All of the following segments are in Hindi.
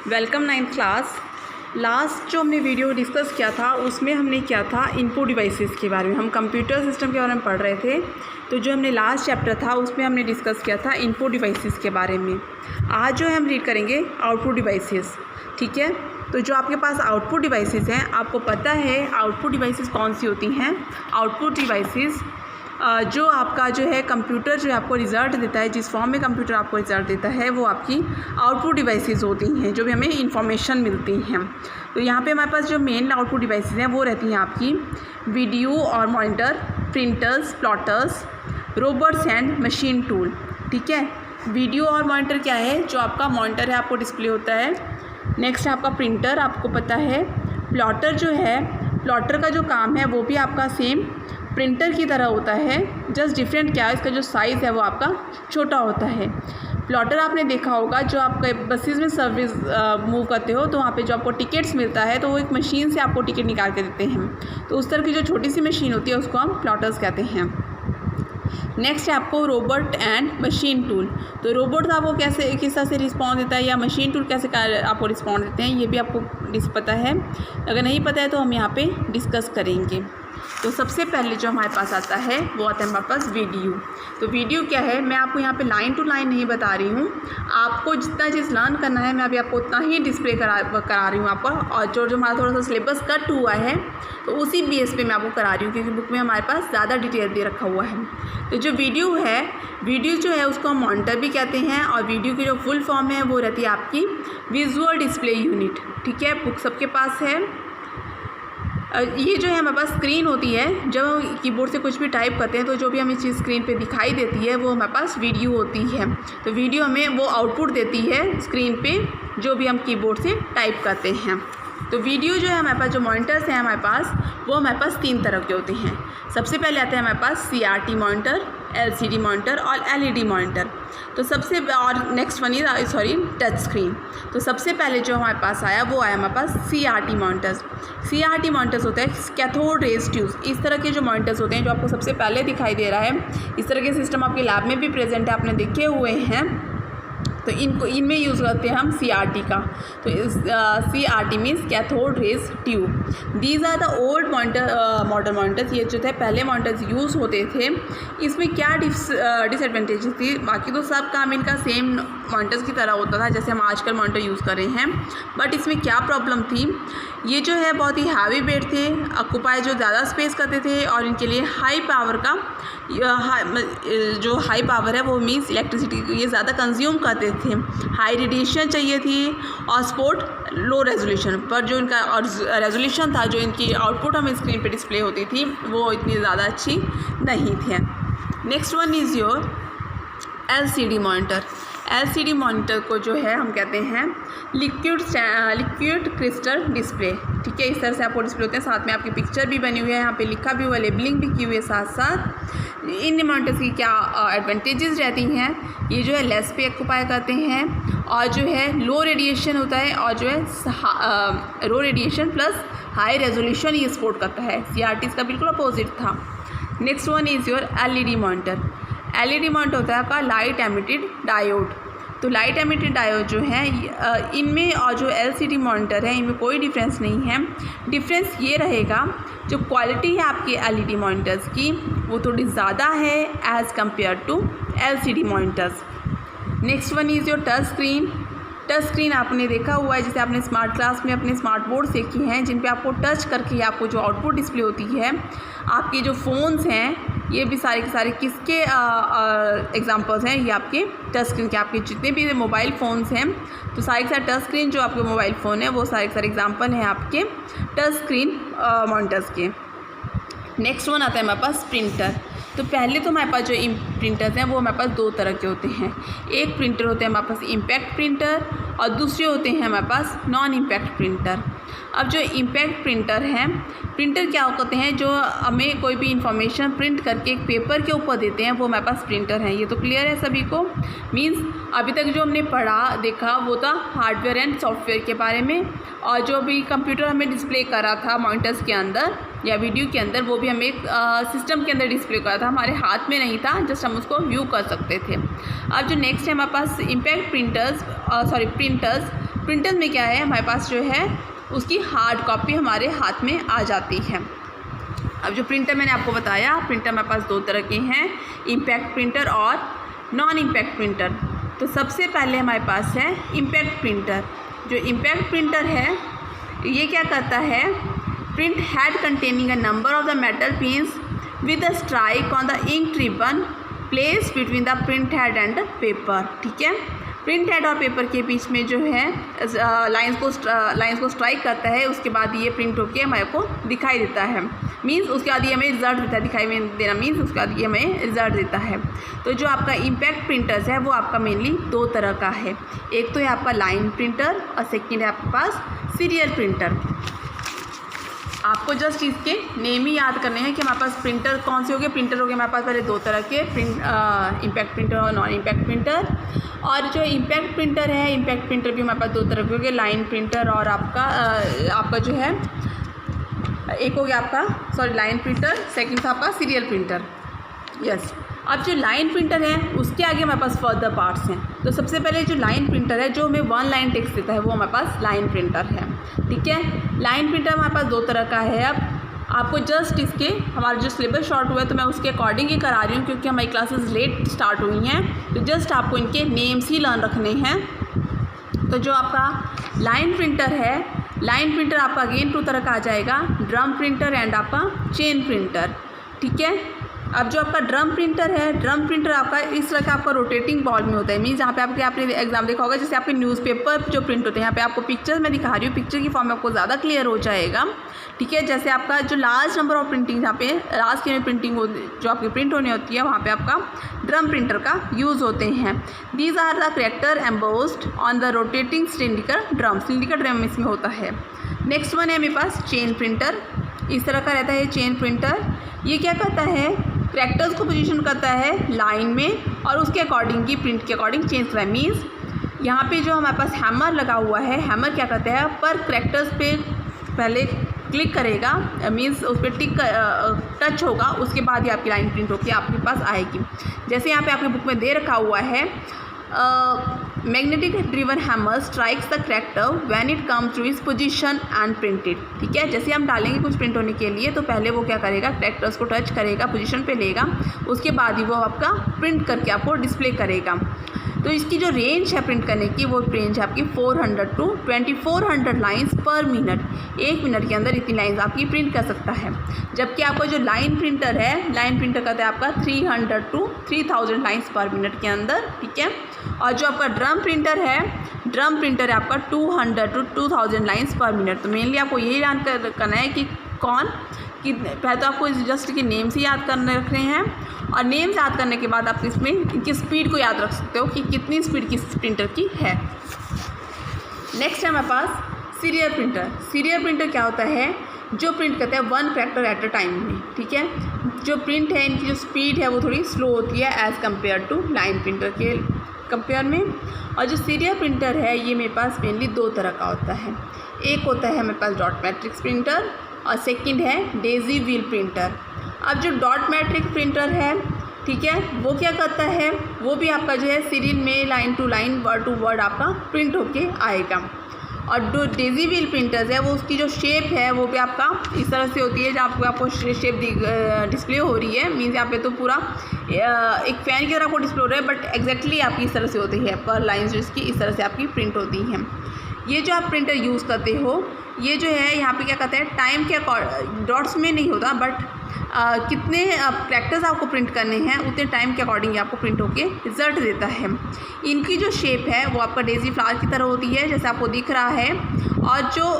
Welcome 9th class. लास्ट जो हमने वीडियो डिस्कस किया था उसमें हमने किया था इनपुट डिवाइसेस के बारे में। हम कंप्यूटर सिस्टम के बारे में पढ़ रहे थे। तो जो हमने लास्ट चैप्टर था उसमें हमने डिस्कस किया था इनपुट डिवाइसेस के बारे में। आज जो है हम रीड करेंगे आउटपुट डिवाइसेस। ठीक है, तो जो आपके पास आउटपुट डिवाइसेस हैं, आपको पता है आउटपुट डिवाइसेस कौन सी होती हैं। आउटपुट डिवाइसेस जो आपका जो है कंप्यूटर जो आपको रिज़ल्ट देता है, जिस फॉर्म में कंप्यूटर आपको रिज़ल्ट देता है वो आपकी आउटपुट डिवाइसेस होती हैं, जो भी हमें इंफॉर्मेशन मिलती हैं। तो यहाँ पे हमारे पास जो मेन आउटपुट डिवाइसेस हैं वो रहती हैं आपकी वीडियो और monitor, printers, plotters, robots and machine tool. ठीक है, वीडियो और मॉनिटर क्या है? जो आपका मॉनिटर है आपको डिस्प्ले होता है। नेक्स्ट आपका प्रिंटर, आपको पता है। प्लॉटर जो है, प्लॉटर का जो काम है वो भी आपका सेम प्रिंटर की तरह होता है, जस्ट डिफरेंट क्या है, इसका जो साइज़ है वो आपका छोटा होता है। प्लॉटर आपने देखा होगा, जो आप बसेस में सर्विस मूव करते हो तो वहाँ पे जो आपको टिकट्स मिलता है तो वो एक मशीन से आपको टिकट निकाल के देते हैं। तो उस तरह की जो छोटी सी मशीन होती है उसको हम प्लॉटर्स कहते हैं। नेक्स्ट है आपको रोबोट एंड मशीन टूल। तो रोबोट आपको कैसे किस तरह से रिस्पॉन्स देता है, या मशीन टूल कैसे आपको रिस्पॉन्स देते हैं, ये भी आपको पता है। अगर नहीं पता है तो हम यहाँ पे डिस्कस करेंगे। तो सबसे पहले जो हमारे पास आता है वो आता है हमारे पास वीडियो। तो वीडियो क्या है, मैं आपको यहाँ पे लाइन टू लाइन नहीं बता रही हूँ। आपको जितना चीज़ लर्न करना है मैं अभी आपको उतना ही डिस्प्ले करा रही हूँ आपको। और जो हमारा थोड़ा सा सिलेबस कट हुआ है तो उसी बेस पे मैं आपको करा रही हूँ, क्योंकि बुक में हमारे पास ज़्यादा डिटेल दे रखा हुआ है। तो जो वीडियो है, वीडियो जो है उसको हम मॉनिटर भी कहते हैं। और वीडियो की जो फुल फॉर्म है वो रहती है आपकी विजुअल डिस्प्ले यूनिट। ठीक है, बुक सबके पास है। ये जो है हमारे पास स्क्रीन होती है, जब हम कीबोर्ड से कुछ भी टाइप करते हैं तो जो भी हमें चीज़ स्क्रीन पे दिखाई देती है वो हमारे पास वीडियो होती है। तो वीडियो हमें वो आउटपुट देती है स्क्रीन पे जो भी हम कीबोर्ड से टाइप करते हैं। तो वीडियो जो है हमारे पास, जो मॉनिटर्स हैं हमारे पास, वो हमारे पास 3 तरह के होते हैं। सबसे पहले आता है हमारे पास CRT मॉनिटर, LCD मॉनिटर और LED मॉनिटर। तो सबसे और next one is touch screen. तो सबसे पहले जो हमारे पास आया वो आया हमारे पास CRT मॉनिटर्स। CRT मॉनिटर्स होते हैं कैथोड रेज ट्यूब्स। इस तरह के जो मॉनिटर्स होते हैं जो आपको सबसे पहले दिखाई दे रहा है, इस तरह के सिस्टम आपके लैब में भी प्रेजेंट है, आपने देखे हुए हैं। तो इनमें यूज़ करते हैं हम CRT का। तो CRT means cathode ray tube. These are the old model monitors. ये जो थे पहले मॉनिटर्स यूज़ होते थे। इसमें क्या डिसएडवांटेजेस थी? बाकी तो सब काम इनका सेम मॉनिटर्स की तरह होता था जैसे हम आजकल मॉनिटर यूज़ कर रहे हैं। बट इसमें क्या प्रॉब्लम थी, ये जो है बहुत ही हैवी वेट थे, ऑक्यूपाई जो ज़्यादा स्पेस करते थे, और इनके लिए हाई पावर का जो हाई पावर है वो मीन्स इलेक्ट्रिसिटी ये ज़्यादा कंज्यूम करते थे। हाई रेडिएशन चाहिए थी और सपोर्ट लो रेजोल्यूशन पर। जो इनका और रेजोल्यूशन था, जो इनकी आउटपुट हमें स्क्रीन पे डिस्प्ले होती थी, वो इतनी ज़्यादा अच्छी नहीं थी। Next one is your LCD monitor. LCD monitor को जो है हम कहते हैं लिक्विड क्रिस्टल डिस्प्ले। ठीक है, इस तरह से आपको डिस्प्ले होते हैं। साथ में आपकी पिक्चर भी बनी हुई है, यहाँ पे लिखा भी हुआ है, लेबलिंग भी की हुई है साथ साथ। इन मॉनिटर्स की क्या एडवांटेजेस रहती हैं? ये जो है लेस पे ऑक्यूपाई करते हैं, और जो है लो रेडिएशन होता है, और जो है लो रेडिएशन प्लस हाई रेजोल्यूशन ये सपोर्ट करता है। CRT का बिल्कुल अपोजिट था। Next one is your LED monitor. LED monitor होता है आपका लाइट एमिटेड डायोड। तो लाइट एमिटेड डायोड जो है इनमें और जो LCD मॉनिटर है इनमें कोई डिफरेंस नहीं है। डिफरेंस ये रहेगा, जो क्वालिटी है आपकी LED मॉनिटर्स की वो थोड़ी ज़्यादा है as compare to LCD monitors. Next one is your touch screen. Touch screen आपने देखा हुआ है, जैसे आपने स्मार्ट क्लास में अपने स्मार्ट बोर्ड सीखी हैं, जिन पे आपको टच करके आपको जो आउटपुट डिस्प्ले होती है। आपके जो फ़ोन्स हैं ये भी सारे के सारे किसके एग्जांपल्स हैं? ये आपके टच स्क्रीन के। आपके जितने भी मोबाइल फ़ोन्स हैं तो सारे के सारे टच स्क्रीन जो आपके मोबाइल फ़ोन है वो सारे के सारे एग्जांपल हैं आपके टच स्क्रीन मॉनिटर्स के। नेक्स्ट वन आता है हमारे पास प्रिंटर। तो पहले तो हमारे पास जो प्रिंटर्स हैं वो हमारे पास 2 तरह के होते हैं। एक प्रिंटर होते हैं हमारे पास इम्पैक्ट प्रिंटर, और दूसरे होते हैं हमारे पास नॉन इम्पैक्ट प्रिंटर। अब जो इम्पैक्ट प्रिंटर हैं, प्रिंटर क्या होते हैं, जो हमें कोई भी इंफॉर्मेशन प्रिंट करके एक पेपर के ऊपर देते हैं, वो हमारे पास प्रिंटर हैं। ये तो क्लियर है सभी को। मीन्स अभी तक जो हमने पढ़ा देखा वो था हार्डवेयर एंड सॉफ्टवेयर के बारे में, और जो भी कंप्यूटर हमें डिस्प्ले करा था मॉनिटर्स के अंदर या वीडियो के अंदर, वो भी हमें सिस्टम के अंदर डिस्प्ले करा था, हमारे हाथ में नहीं था, जस्ट हम उसको व्यू कर सकते थे। अब जो नेक्स्ट है हमारे पास इम्पैक्ट प्रिंटर्स में क्या है, हमारे पास जो है उसकी हार्ड कॉपी हमारे हाथ में आ जाती है। अब जो प्रिंटर मैंने आपको बताया, प्रिंटर हमारे पास दो तरह के हैं, इम्पैक्ट प्रिंटर और नॉन इम्पैक्ट प्रिंटर। तो सबसे पहले हमारे पास है इम्पैक्ट प्रिंटर। जो इम्पैक्ट प्रिंटर है ये क्या करता है, print head containing a number of the metal pins with a strike on the ink ribbon place between the print head and paper. ठीक है, प्रिंट हेड और पेपर के बीच में जो है लाइंस को स्ट्राइक करता है, उसके बाद ये प्रिंट होके हमारे को दिखाई देता है। मीन्स उसके बाद ये हमें रिजल्ट देता है, दिखाई देना मीन्स उसके बाद ये हमें रिजल्ट देता है। तो जो आपका इम्पैक्ट प्रिंटर्स है वो आपका मेनली दो तरह का है, एक तो है आपका लाइन प्रिंटर और सेकेंड है आपके पास सीरियल प्रिंटर। आपको जस्ट इसके नेम ही याद करने हैं कि हमारे पास प्रिंटर कौन से हो गए। प्रिंटर हो गए हमारे पास पहले दो तरह के, इम्पैक्ट प्रिंटर और नॉन इम्पैक्ट प्रिंटर। और जो इम्पैक्ट प्रिंटर है, इम्पैक्ट प्रिंटर भी हमारे पास दो तरह के हो गए, लाइन प्रिंटर और आपका जो है एक हो गया आपका लाइन प्रिंटर, सेकंड था आपका सीरियल प्रिंटर। यस, अब जो लाइन प्रिंटर है उसके आगे हमारे पास फर्दर पार्ट्स हैं। तो सबसे पहले जो लाइन प्रिंटर है जो हमें वन लाइन टेक्स्ट देता है वो हमारे पास लाइन प्रिंटर है। ठीक है, लाइन प्रिंटर हमारे पास दो तरह का है। अब आपको जस्ट इसके हमारा जो सिलेबस शॉर्ट हुआ है तो मैं उसके अकॉर्डिंग ही करा रही हूँ, क्योंकि हमारी क्लासेस लेट स्टार्ट हुई हैं, तो जस्ट आपको इनके नेम्स ही लर्न रखने हैं। तो जो आपका लाइन प्रिंटर है, लाइन प्रिंटर आपका अगेन टू तरह का आ जाएगा, ड्रम प्रिंटर एंड आपका चेन प्रिंटर। ठीक है, अब जो आपका ड्रम प्रिंटर है, ड्रम प्रिंटर आपका इस तरह का आपका रोटेटिंग बॉल में होता है। मीन्स जहाँ पे आपने एग्जाम देखा होगा, जैसे आपके न्यूज़पेपर जो प्रिंट होते हैं, यहाँ पे आपको पिक्चर्स में दिखा रही हूँ, पिक्चर की फॉर्म में आपको ज़्यादा क्लियर हो जाएगा। ठीक है, जैसे आपका जो लार्ज नंबर ऑफ प्रिंटिंग, जहाँ पे लार्ज की प्रिंटिंग जो आपकी प्रिंट होनी होती है, वहाँ पे आपका ड्रम प्रिंटर का यूज़ होते हैं। These are the character embossed on the rotating cylindrical drum इसमें होता है। नेक्स्ट वन है मेरे पास चेन प्रिंटर। इस तरह का रहता है चेन प्रिंटर। ये क्या करता है, कैरेक्टर्स को पोजीशन करता है लाइन में और उसके अकॉर्डिंग की प्रिंट के अकॉर्डिंग चेंज करता है। मीन्स यहाँ पे जो हमारे पास हैमर लगा हुआ है, हैमर क्या करता है, पर कैरेक्टर्स पे पहले क्लिक करेगा, मीन्स उस पर टिक टच होगा, उसके बाद ही आपकी लाइन प्रिंट होकर आपके पास आएगी। जैसे यहाँ पे आपके बुक में दे रखा हुआ है, magnetic driven hammer strikes the character when it comes to its position and printed. ठीक है, जैसे हम डालेंगे कुछ प्रिंट होने के लिए तो पहले वो क्या करेगा, कैरेक्टर्स को टच करेगा, पोजीशन पे लेगा, उसके बाद ही वो आपका प्रिंट करके आपको डिस्प्ले करेगा। तो इसकी जो रेंज है प्रिंट करने की, वो रेंज है आपकी 400 to 2400 लाइन्स पर मिनट। एक मिनट के अंदर इतनी लाइन्स आपकी प्रिंट कर सकता है। जबकि आपका जो लाइन प्रिंटर है, लाइन प्रिंटर करता है आपका 300 to 3000 लाइन्स पर मिनट के अंदर। ठीक है, और जो आपका ड्रम प्रिंटर है, ड्रम प्रिंटर है आपका 200 to 2000 लाइन्स पर मिनट। तो मेनली आपको यही जान करना है कि पहले तो आपको जस्ट के नेम्स ही याद करने रख रहे हैं, और नेम्स याद करने के बाद आप इसमें इनकी स्पीड को याद रख सकते हो कि कितनी स्पीड किस प्रिंटर की है। नेक्स्ट है हमारे पास सीरियल प्रिंटर। सीरियल प्रिंटर क्या होता है, जो प्रिंट करता है one character at a time में। ठीक है, जो प्रिंट है इनकी जो स्पीड है वो थोड़ी स्लो होती है as compare to line printer के कंपेयर में। और जो सीरियल प्रिंटर है ये मेरे पास मेनली दो तरह का होता है। एक होता है मेरे पास डॉट मैट्रिक्स प्रिंटर और सेकंड है डेजी व्हील प्रिंटर। अब जो डॉट मैट्रिक्स प्रिंटर है, ठीक है, वो क्या करता है, वो भी आपका जो है सीरियल में line to line word to word आपका प्रिंट होके आएगा। और जो डेजी व्हील प्रिंटर्स है वो उसकी जो शेप है वो भी आपका इस तरह से होती है, जहाँ आपको शेप डिस्प्ले हो रही है। मीन्स यहाँ पे तो पूरा एक फैन की तरह आपको डिस्प्ले हो रहा है, बट एग्जैक्टली आपकी इस तरह से होती है, पर लाइन्स जो इसकी इस तरह से आपकी प्रिंट होती हैं। ये जो आप प्रिंटर यूज़ करते हो, ये जो है यहाँ पे क्या कहते हैं, टाइम के डॉट्स में नहीं होता, बट कितने कैरेक्टर्स आपको प्रिंट करने हैं उतने टाइम के अकॉर्डिंग आपको प्रिंट होके रिजल्ट देता है। इनकी जो शेप है वो आपका डेजी फ्लावर की तरह होती है, जैसे आपको दिख रहा है। और जो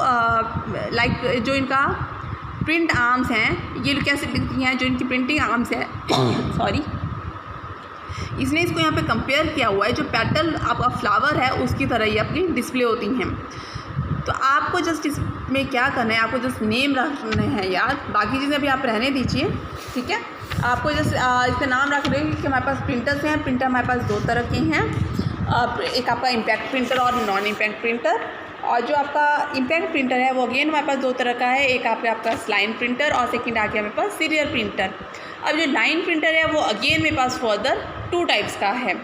जो इनका प्रिंट आर्म्स हैं, ये कैसे दिखती हैं, जो इनकी प्रिंटिंग आर्म्स है सॉरी, इसने इसको यहाँ पे कंपेयर किया हुआ है, जो पेटल आपका फ्लावर है उसकी तरह ही आपकी डिस्प्ले होती हैं। तो आपको जस्ट इसमें क्या करना है, आपको जस्ट नेम रखना है याद, बाकी चीज़ें अभी आप रहने दीजिए, ठीक है। आपको जस्ट इसका नाम रख देंगे कि हमारे पास प्रिंटर्स हैं। प्रिंटर हमारे पास दो तरह के हैं, एक आपका इम्पैक्ट प्रिंटर और नॉन इम्पैक्ट प्रिंटर। और जो आपका इम्पैक्ट प्रिंटर है वो अगेन हमारे पास दो तरह का है, एक आपका लाइन प्रिंटर और सेकंड आ गया हमारे पास सीरियल प्रिंटर। अब जो लाइन प्रिंटर है वो अगेन मेरे पास फर्दर 2 टाइप्स का है,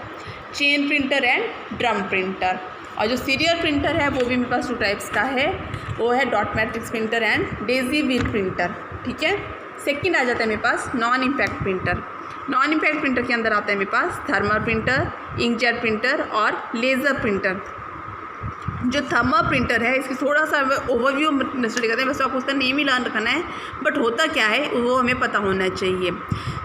chain printer and drum printer. और जो सीरियल प्रिंटर है वो भी मेरे पास 2 टाइप्स का है, वो है dot matrix printer and daisy wheel printer, ठीक है। सेकंड आ जाता है मेरे पास non impact printer. Non impact printer के अंदर आता है मेरे पास थर्मल प्रिंटर, इंकजेट प्रिंटर और लेज़र प्रिंटर। जो थर्मल प्रिंटर है इसकी थोड़ा सा ओवरव्यू स्टडी करते हैं, वैसे आपको उसका नेम ही लर्न रखना है, बट होता क्या है वो हमें पता होना चाहिए।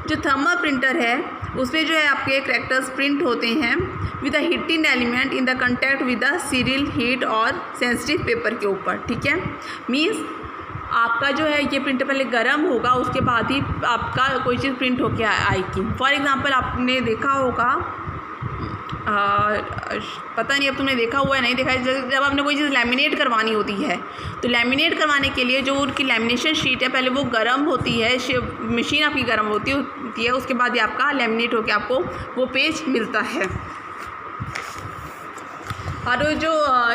जो थर्मल प्रिंटर है उसमें जो है आपके कैरेक्टर्स प्रिंट होते हैं with a heating element in the contact with the serial heat और सेंसिटिव पेपर के ऊपर, ठीक है। मीन्स आपका जो है ये प्रिंटर पहले गर्म होगा, उसके बाद ही आपका कोई चीज़ प्रिंट होके आएगी। फॉर एग्ज़ाम्पल आपने देखा होगा, पता नहीं अब तुमने देखा हुआ है नहीं देखा है, जब आपने कोई चीज़ लैमिनेट करवानी होती है तो लैमिनेट करवाने के लिए जो उनकी लैमिनेशन शीट है पहले वो गर्म होती है, मशीन आपकी गर्म होती है, उसके बाद ही आपका लैमिनेट होकर आपको वो पेज मिलता है। और जो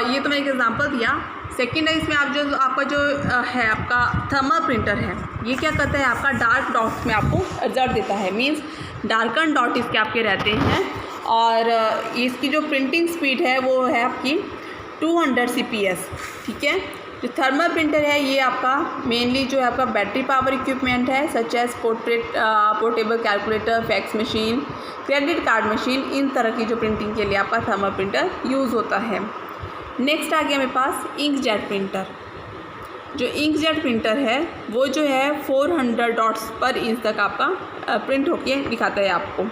ये तो मैंने एक एग्जांपल दिया। सेकेंड है इसमें आप जो आपका जो है आपका थर्मल प्रिंटर है, ये क्या करता है आपका डार्क डॉट्स में आपको रिजल्ट देता है, मीन्स डार्कन डॉट इसके आपके रहते हैं। और इसकी जो प्रिंटिंग स्पीड है वो है आपकी 200 CPS, ठीक है। जो थर्मल प्रिंटर है ये आपका मेनली जो है आपका बैटरी पावर इक्विपमेंट है, such as portable calculator, fax machine, credit card machine, इन तरह की जो प्रिंटिंग के लिए आपका थर्मल प्रिंटर यूज़ होता है। नेक्स्ट आ गया मेरे पास इंकजेट प्रिंटर। जो इंकजेट प्रिंटर है वो जो है 400 डॉट्स पर इंच तक आपका प्रिंट होके दिखाता है आपको।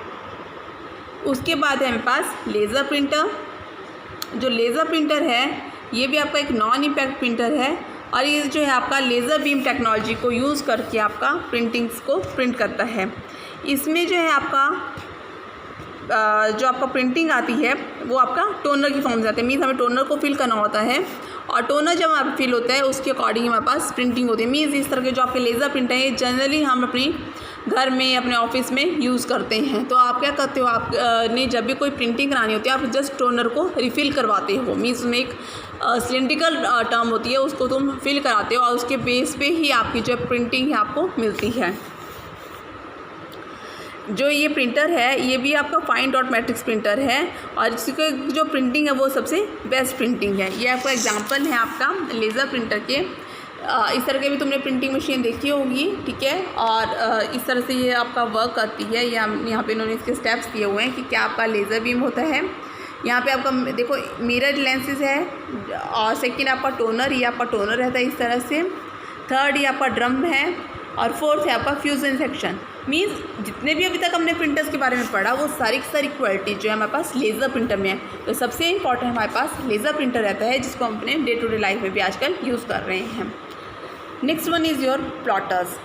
उसके बाद है मेरे पास लेज़र प्रिंटर। जो लेज़र प्रिंटर है ये भी आपका एक नॉन इम्पैक्ट प्रिंटर है और ये जो है आपका लेज़र बीम टेक्नोलॉजी को यूज़ करके आपका प्रिंटिंग्स को प्रिंट करता है। इसमें जो है आपका जो आपका प्रिंटिंग आती है वो आपका टोनर की फॉर्म से आती है, मीन्स हमें टोनर को फिल करना होता है और टोनर जब आप फिल होता है उसके अकॉर्डिंग हमारे पास प्रिंटिंग होती है। मीन्स इस तरह के जो आपके लेज़र प्रिंटर हैं जनरली हम अपनी घर में अपने ऑफिस में यूज़ करते हैं। तो आप क्या करते हो, आपने जब भी कोई प्रिंटिंग करानी होती है आप जस्ट टोनर को रिफ़िल करवाते हो, मीन्स उसमें एक सिलेंड्रिकल टर्म होती है उसको तुम फिल कराते हो और उसके बेस पे ही आपकी जो प्रिंटिंग है आपको मिलती है। जो ये प्रिंटर है ये भी आपका फाइन डॉट मैट्रिक्स प्रिंटर है और इसकी जो प्रिंटिंग है वो सबसे बेस्ट प्रिंटिंग है। ये आपका एग्जांपल है आपका लेज़र प्रिंटर के। इस तरह के भी तुमने प्रिंटिंग मशीन देखी होगी, ठीक है। और इस तरह से ये आपका वर्क करती है। यहाँ पे इन्होंने इसके स्टेप्स दिए हुए हैं कि क्या आपका लेज़र बीम होता है। यहाँ पे आपका देखो मिरर लेंसेज है और सेकंड आपका टोनर, ये आपका टोनर रहता है इस तरह से। थर्ड ये आपका ड्रम है और फोर्थ है आपका फ्यूजन सेक्शन। मीन्स जितने भी अभी तक हमने प्रिंटर्स के बारे में पढ़ा वो सारी की सारी क्वालिटी जो है हमारे पास लेज़र प्रिंटर में है। तो सबसे इंपॉर्टेंट हमारे पास लेज़र प्रिंटर रहता है जिसको हम अपने डे टू डे लाइफ में भी आजकल यूज़ कर रहे हैं। Next one is your plotters.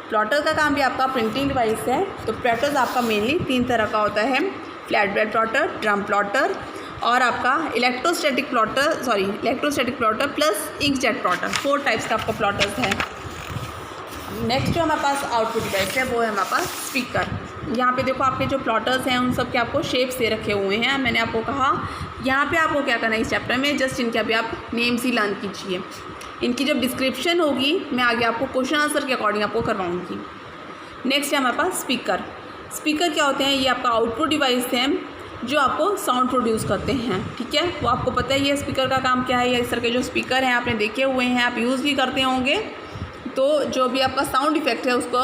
Plotter का काम भी आपका प्रिंटिंग डिवाइस है। तो प्लॉटर्स आपका मेनली 3 तरह का होता है, flat bed plotter, drum plotter और आपका electrostatic plotter plus inkjet plotter. 4 types का आपका प्लॉटर्स है। नेक्स्ट जो हमारे पास आउटपुट डिवाइस है वो है हमारे पास स्पीकर। यहाँ पे देखो आपके जो प्लॉटर्स हैं उन सब के आपको शेप्स दे रखे हुए हैं। मैंने आपको कहा यहाँ पे आपको क्या करना है इस चैप्टर में, जस्ट इनके अभी आप नेम्स ही लर्न कीजिए। इनकी जब डिस्क्रिप्शन होगी मैं आगे आपको क्वेश्चन आंसर के अकॉर्डिंग आपको करवाऊँगी। नेक्स्ट है हमारे पास स्पीकर। स्पीकर क्या होते हैं, ये आपका आउटपुट डिवाइस है जो आपको साउंड प्रोड्यूस करते हैं, ठीक है। वो आपको पता है ये स्पीकर का काम क्या है। या इस तरह के जो स्पीकर हैं आपने देखे हुए हैं, आप यूज़ भी करते होंगे। तो जो भी आपका साउंड इफेक्ट है उसको